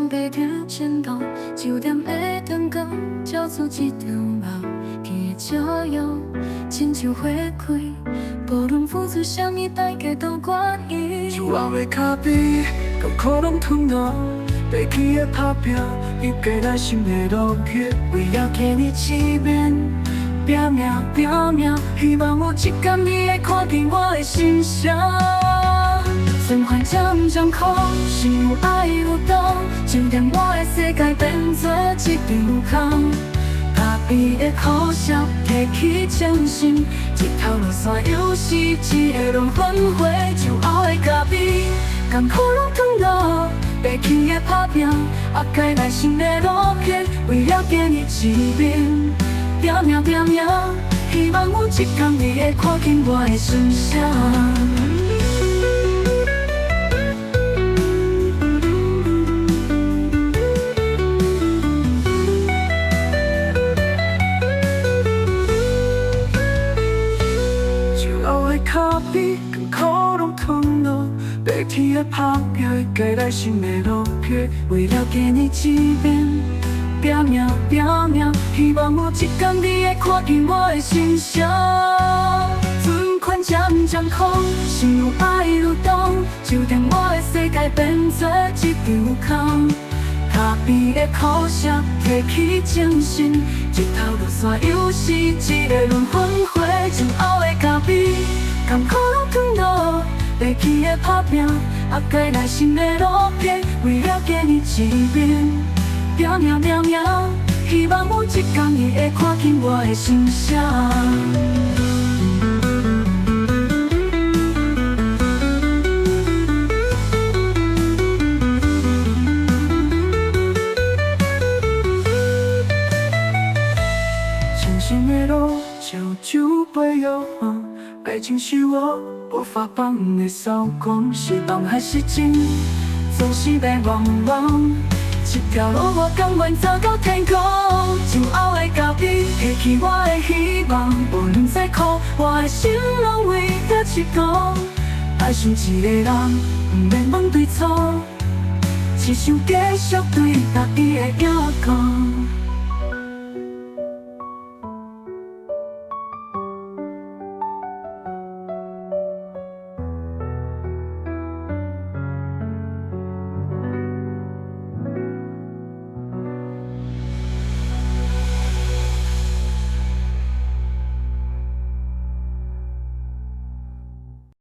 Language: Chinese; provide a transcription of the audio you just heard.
往北的前头，9点的灯光照出一条无边的郊游，亲像花开，无论付出什么代价都愿意。就后的脚边，甘苦拢吞落，爬起的打拼，伊过咱心的路去，为了给你一面。拼命拼命，希望有一天你会看见我的心声。循环渐渐空，心有爱有动，就让我的世界变做一场空。打边的苦笑，提起真心，一头落山又是一个轮回。就后的脚边，甘苦拢吞落，爬起的打拼，改咱心的路线，为了给你一面。拼命拼命，希望有一天你会看见我的心声。就后的脚边，甘苦拢吞落，爬起的打拼，改咱心的路去，为了给你一面。拼命拼命，希望有一天你会看见我的心声。存款渐渐空，心有爱有动，就让我的世界变做一场空。脚边的苦涩，提起真心，一头落山又是一个轮回。前后的脚边，甘苦拢吞落，爬起的打拼，改咱心的路线，为了给你一面。拼命拼命，希望有一天你会看见我的心声。前行的路久久不遥望，爱情是我无法帮你扫光，是梦还是真，总是被忘忘。一条路我甘愿走到天空，前后的脚边，提起我的希望，无论再苦，我的心拢为了一个。爱上一个人，不免问对错，只想继续对待伊的要求。